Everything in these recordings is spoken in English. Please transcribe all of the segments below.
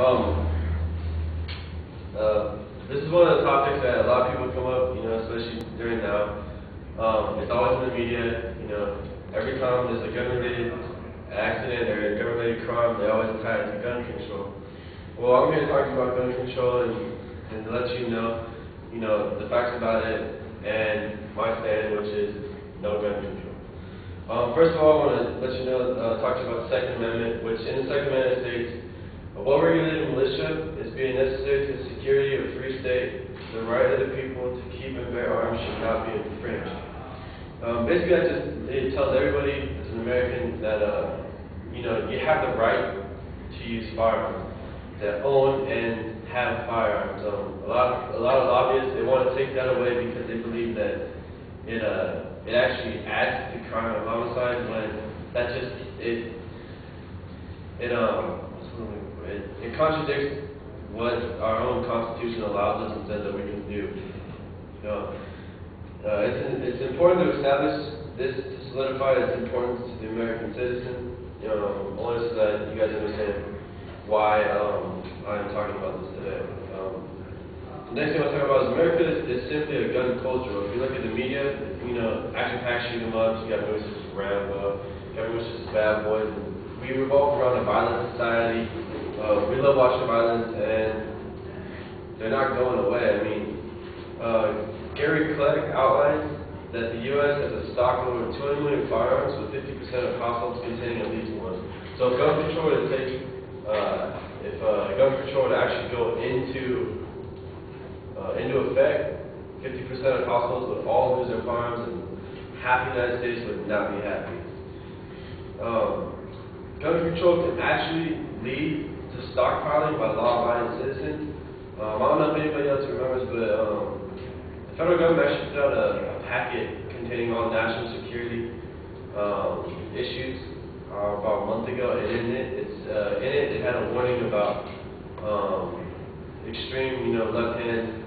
Um, this is one of the topics that a lot of people come up, especially during now. It's always in the media, every time there's a gun-related accident or a gun-related crime, they always tie it to gun control. Well, I'm here to talk about gun control and to let you know, the facts about it and my stand, which is no gun control. First of all, I want to let you know, talk to you about the Second Amendment, which in the Second Amendment states, a well-regulated militia is being necessary to the security of a free state. The right of the people to keep and bear arms should not be infringed. Basically, it tells everybody as an American that you have the right to use firearms, to own and have firearms. A lot of lobbyists, they want to take that away because they believe that it actually adds to crime and homicide, when that just it contradicts what our own Constitution allows us and says that we can do. It's important to establish this, to solidify its importance to the American citizen, only so that you guys understand why I'm talking about this today. The next thing I want to talk about is America is simply a gun culture. If you look at the media, action packs shoot 'em ups, you got movies such as Rambo, you got movies such as Bad Boys. We revolve around a violent society. We love watching violence, and they're not going away. I mean, Gary Clegg outlines that the U.S. has a stock of over 200 million firearms, with 50% of households containing at least one. So if gun control were to gun control would actually go into effect, 50% of households would all lose their firearms, and half the United States would not be happy. Gun control can actually lead to stockpiling by law-abiding citizens. I don't know if anybody else remembers, but the federal government actually put out a packet containing all national security issues about a month ago, and in it had a warning about extreme, left-hand,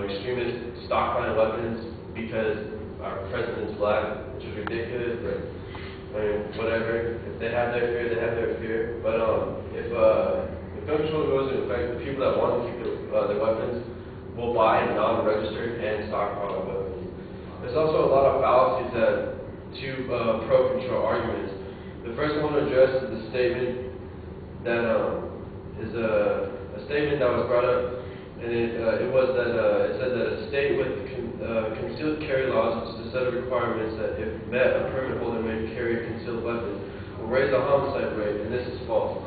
extremist stockpiling weapons because our president's black, which is ridiculous, but I mean, whatever. If they have their fear, they have their fear. But if gun control goes into effect, the people that want to keep their weapons will buy non-registered and stockpile weapons. There's also a lot of fallacies to pro-control arguments. The first one to address is the statement that is a statement that was brought up, and it said that a state with concealed carry laws, which is a set of requirements that, if met, a permit holder may carry a concealed weapon, will raise the homicide rate, and this is false.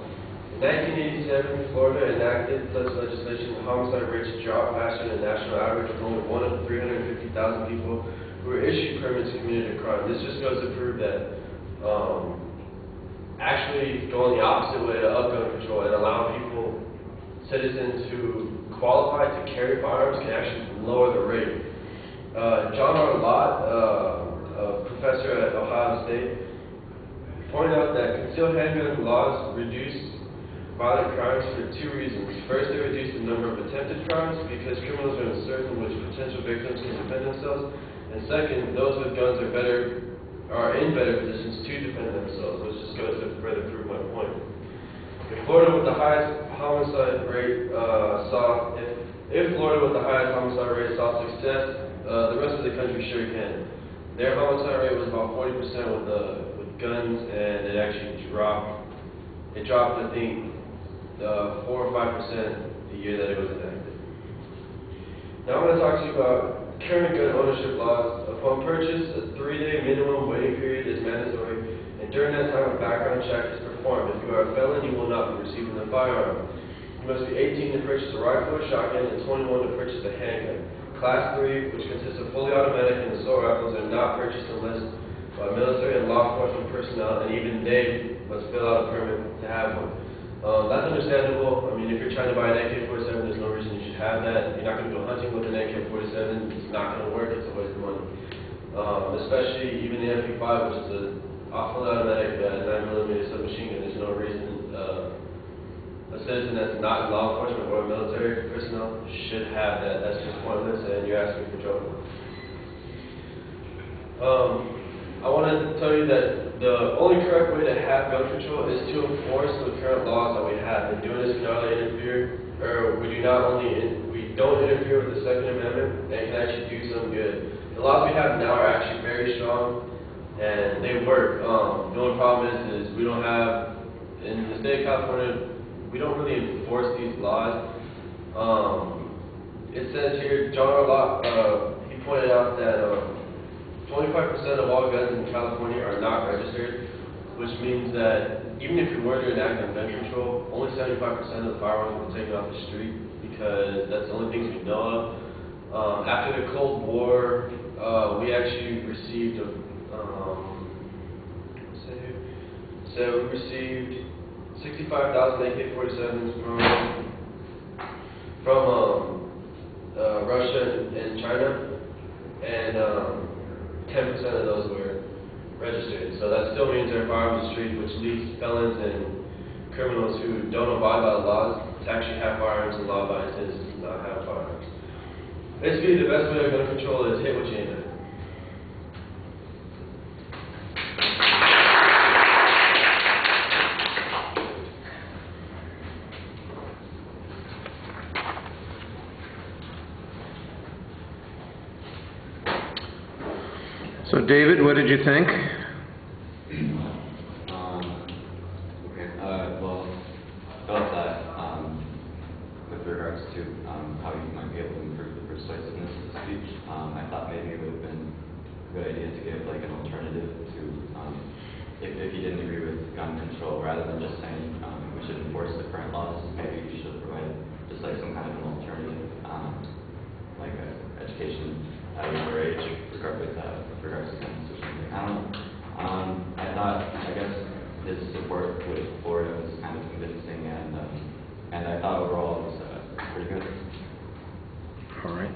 In 1987, Florida enacted such legislation. The homicide rates dropped faster than the national average, with only 1 in 350,000 people who were issued permits committed a crime. This just goes to prove that actually going the opposite way of gun control and allowing citizens who qualify to carry firearms can actually lower the rate. John R. Lott, a professor at Ohio State, pointed out that concealed handgun laws reduce violent crimes for two reasons. First, they reduce the number of attempted crimes because criminals are uncertain which potential victims can defend themselves. And second, those with guns are in better positions to defend themselves, which just goes to further prove my point. If Florida with the highest homicide rate if Florida with the highest homicide rate saw success, the rest of the country sure can. Their homicide rate was about 40% with guns, and it actually dropped. It dropped, I think, 4 or 5% the year that it was enacted. Now I'm going to talk to you about current gun ownership laws. Upon purchase, a 3-day minimum waiting period is mandatory, and during that time, a background check is performed. If you are a felon, you will not be receiving a firearm. You must be 18 to purchase a rifle or shotgun, and 21 to purchase a handgun. Class 3, which consists of fully automatic and assault rifles, are not purchased unless by military and law enforcement personnel, and even they must fill out a permit to have one. That's understandable. I mean, if you're trying to buy an AK-47, there's no reason you should have that. You're not going to go hunting with an AK-47. It's not going to work. It's a waste of money. Especially even the MP5, which is a fully automatic 9mm submachine gun. There's no reason a citizen that's not in law enforcement or military personnel should have that. That's just pointless, and you're asking for trouble. I want to tell you that the only correct way to have gun control is to enforce the current laws that we have. And doing this can not only interfere, or we don't interfere with the Second Amendment, and can actually do some good. The laws we have now are actually very strong, and they work. The only problem is we don't have, in the state of California, we don't really enforce these laws. It says here, John Arlott, he pointed out that 25% of all guns in California are not registered, which means that even if you were to enact gun control, only 75% of the firearms were taken off the street because that's the only things we know of. After the Cold War, we actually received we received 65,000 AK-47s from Russia and China, and 10% of those were registered. So that still means there are firearms in the street, which leads felons and criminals who don't abide by the laws to actually have firearms, and law-abiding citizens to not have firearms. Basically, the best way of gun control is hit what you aim at. So, David, what did you think? Well, I felt that with regards to how you might be able to improve the persuasiveness of the speech, I thought maybe it would have been a good idea to give like an alternative to, if you didn't agree with gun control, rather than just saying we should enforce the current laws, maybe we should provide just like some kind of an alternative, like education at a younger age, with regards to guns or something. I don't know. I guess his support with Florida was kind of convincing, and I thought overall it was pretty good. All right.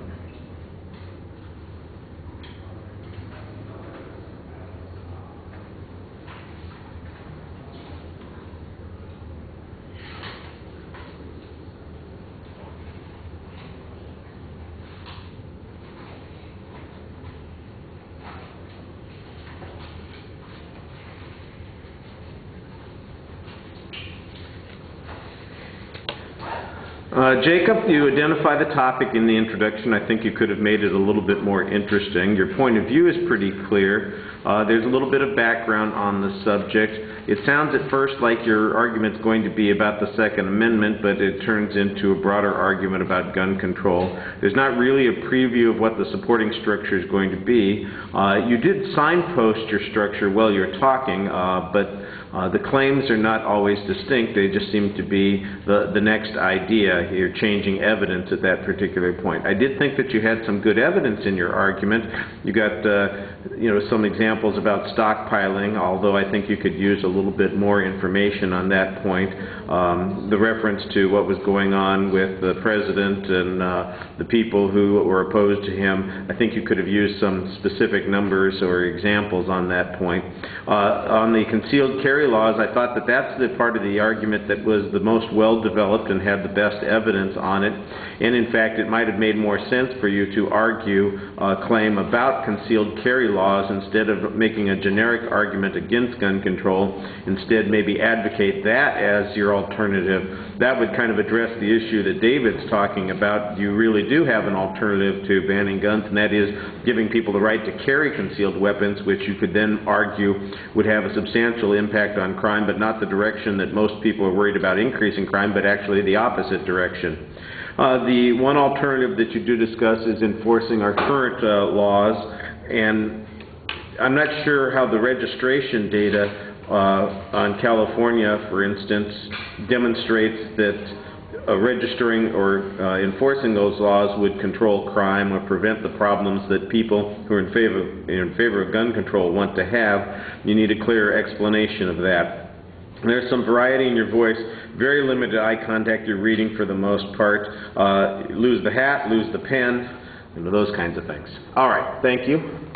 Jacob, you identify the topic in the introduction. I think you could have made it a little bit more interesting. Your point of view is pretty clear. There's a little bit of background on the subject. It sounds at first like your argument's going to be about the Second Amendment, but it turns into a broader argument about gun control. There's not really a preview of what the supporting structure is going to be. You did signpost your structure while you're talking, but the claims are not always distinct. They just seem to be the next idea. You're changing evidence at that particular point. I did think that you had some good evidence in your argument. You got some examples about stockpiling, although I think you could use a little bit more information on that point. The reference to what was going on with the president and the people who were opposed to him, I think you could have used some specific numbers or examples on that point. On the concealed carry laws, I thought that that's the part of the argument that was the most well-developed and had the best evidence on it. And in fact, it might have made more sense for you to argue a claim about concealed carry laws instead of making a generic argument against gun control. Instead, maybe advocate that as your alternative. That would kind of address the issue that David's talking about. You really do have an alternative to banning guns, and that is giving people the right to carry concealed weapons, which you could then argue would have a substantial impact on crime, but not the direction that most people are worried about increasing crime, but actually the opposite direction. The one alternative that you do discuss is enforcing our current laws, and I'm not sure how the registration data on California, for instance, demonstrates that registering or enforcing those laws would control crime or prevent the problems that people who are in favor of gun control want to have. You need a clear explanation of that. There's some variety in your voice, very limited eye contact, you're reading for the most part. Lose the hat, lose the pen, those kinds of things. All right, thank you.